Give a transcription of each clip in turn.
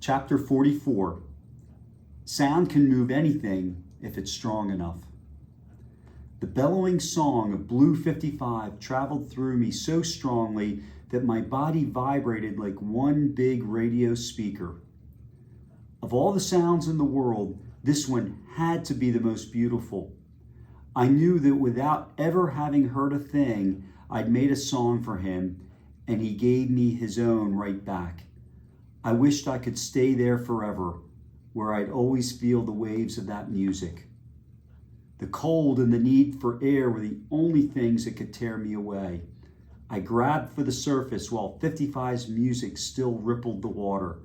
Chapter 44. Sound can move anything if it's strong enough. The bellowing song of Blue 55 traveled through me so strongly that my body vibrated like one big radio speaker. Of all the sounds in the world, this one had to be the most beautiful. I knew that without ever having heard a thing, I'd made a song for him, and he gave me his own right back. I wished I could stay there forever, where I'd always feel the waves of that music. The cold and the need for air were the only things that could tear me away. I grabbed for the surface while 55's music still rippled the water.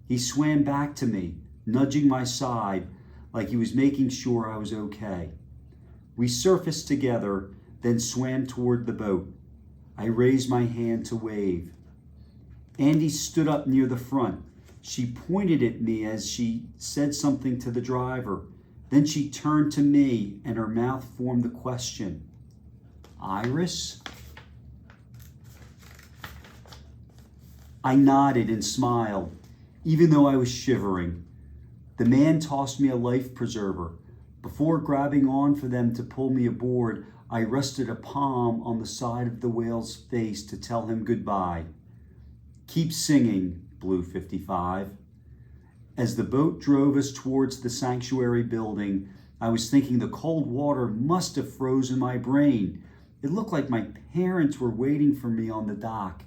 He swam back to me, nudging my side like he was making sure I was okay. We surfaced together, then swam toward the boat. I raised my hand to wave. Andy stood up near the front. She pointed at me as she said something to the driver. Then she turned to me and her mouth formed the question, "Iris?" I nodded and smiled, even though I was shivering. The man tossed me a life preserver. Before grabbing on for them to pull me aboard, I rested a palm on the side of the whale's face to tell him goodbye. "Keep singing, Blue 55. As the boat drove us towards the sanctuary building, I was thinking the cold water must have frozen my brain. It looked like my parents were waiting for me on the dock.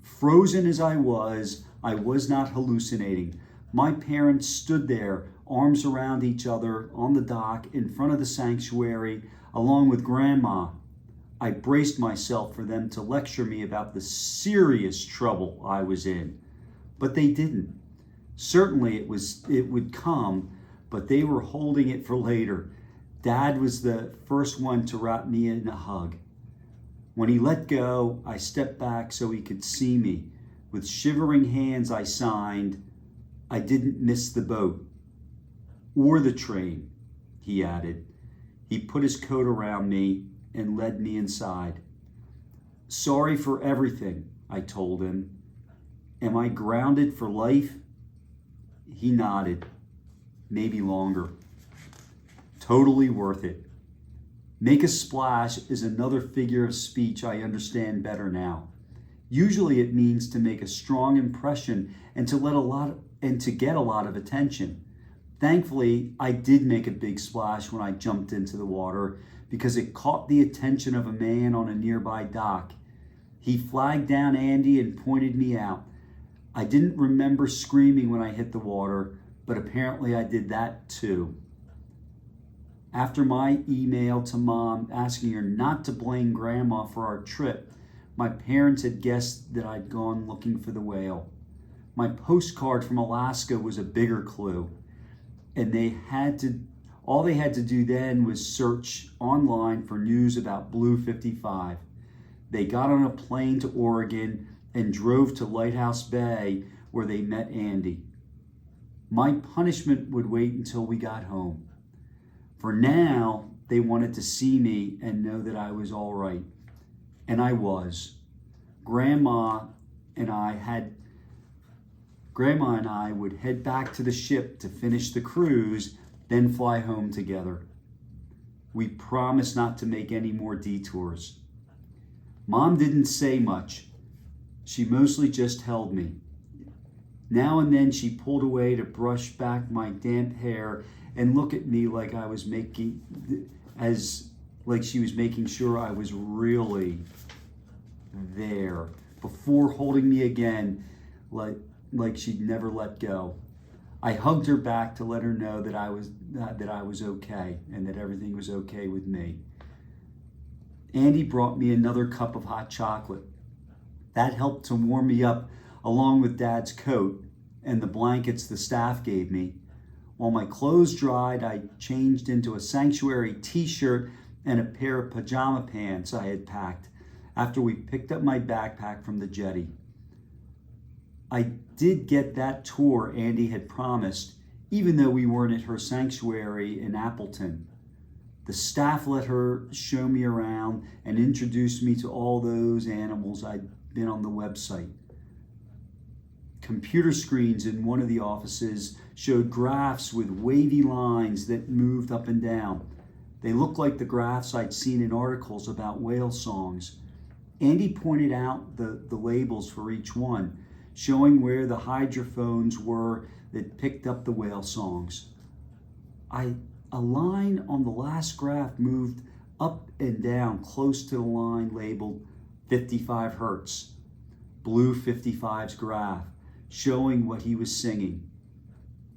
Frozen as I was not hallucinating. My parents stood there, arms around each other on the dock in front of the sanctuary, along with Grandma. I braced myself for them to lecture me about the serious trouble I was in, but they didn't. Certainly it would come, but they were holding it for later. Dad was the first one to wrap me in a hug. When he let go, I stepped back so he could see me. With shivering hands, I signed, "I didn't miss the boat." "Or the train," he added. He put his coat around me and led me inside. "Sorry for everything," I told him. "Am I grounded for life?" He nodded. "Maybe longer." Totally worth it. Make a splash is another figure of speech I understand better now. Usually it means to make a strong impression and to get a lot of attention. Thankfully, I did make a big splash when I jumped into the water because it caught the attention of a man on a nearby dock. He flagged down Andy and pointed me out. I didn't remember screaming when I hit the water, but apparently I did that too. After my email to Mom asking her not to blame Grandma for our trip, my parents had guessed that I'd gone looking for the whale. My postcard from Alaska was a bigger clue, and all they had to do then was search online for news about Blue 55. They got on a plane to Oregon and drove to Lighthouse Bay where they met Andy. My punishment would wait until we got home. For now, they wanted to see me and know that I was all right. And I was. Grandma and I would head back to the ship to finish the cruise, then fly home together. We promised not to make any more detours. Mom didn't say much. She mostly just held me. Now and then she pulled away to brush back my damp hair and look at me like she was making sure I was really there before holding me again like she'd never let go. I hugged her back to let her know that I was okay and that everything was okay with me. Andy brought me another cup of hot chocolate. That helped to warm me up along with Dad's coat and the blankets the staff gave me. While my clothes dried, I changed into a sanctuary t-shirt and a pair of pajama pants I had packed after we picked up my backpack from the jetty. I did get that tour Andy had promised, even though we weren't at her sanctuary in Appleton. The staff let her show me around and introduce me to all those animals I'd been on the website. Computer screens in one of the offices showed graphs with wavy lines that moved up and down. They looked like the graphs I'd seen in articles about whale songs. Andy pointed out the labels for each one, showing where the hydrophones were that picked up the whale songs. A line on the last graph moved up and down close to the line labeled 55 hertz. Blue 55's graph, showing what he was singing.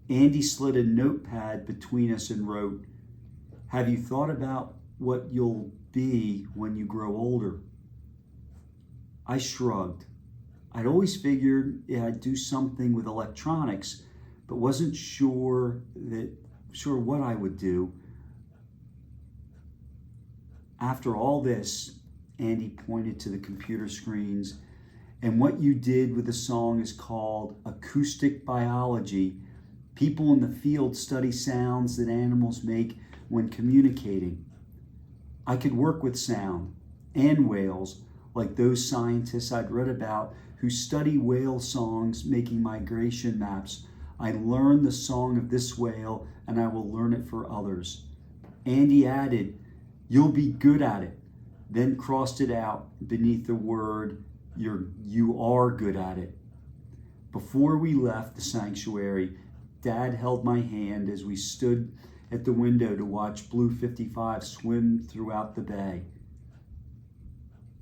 Andy slid a notepad between us and wrote, "Have you thought about what you'll be when you grow older?" I shrugged. I'd always figured I'd do something with electronics, but wasn't sure what I would do. After all this, Andy pointed to the computer screens, and what you did with the song is called acoustic biology. People in the field study sounds that animals make when communicating. I could work with sound and whales, like those scientists I'd read about who study whale songs making migration maps. I learned the song of this whale and I will learn it for others. Andy added, "You'll be good at it," then crossed it out beneath the word, you are good at it. Before we left the sanctuary, Dad held my hand as we stood at the window to watch Blue 55 swim throughout the bay.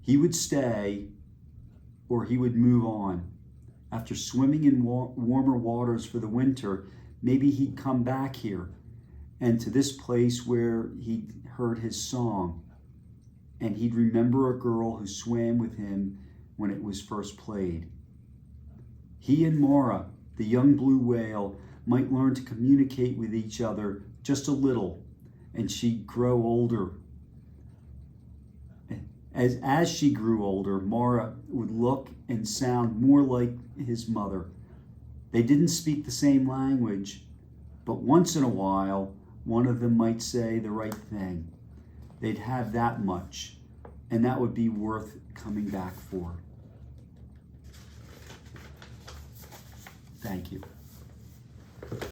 He would stay or he would move on. After swimming in warmer waters for the winter, maybe he'd come back here and to this place where he'd heard his song, and he'd remember a girl who swam with him when it was first played. He and Mara, the young blue whale, might learn to communicate with each other just a little, and she'd grow older. As she grew older, Mara would look and sound more like his mother. They didn't speak the same language, but once in a while, one of them might say the right thing. They'd have that much, and that would be worth coming back for. Thank you.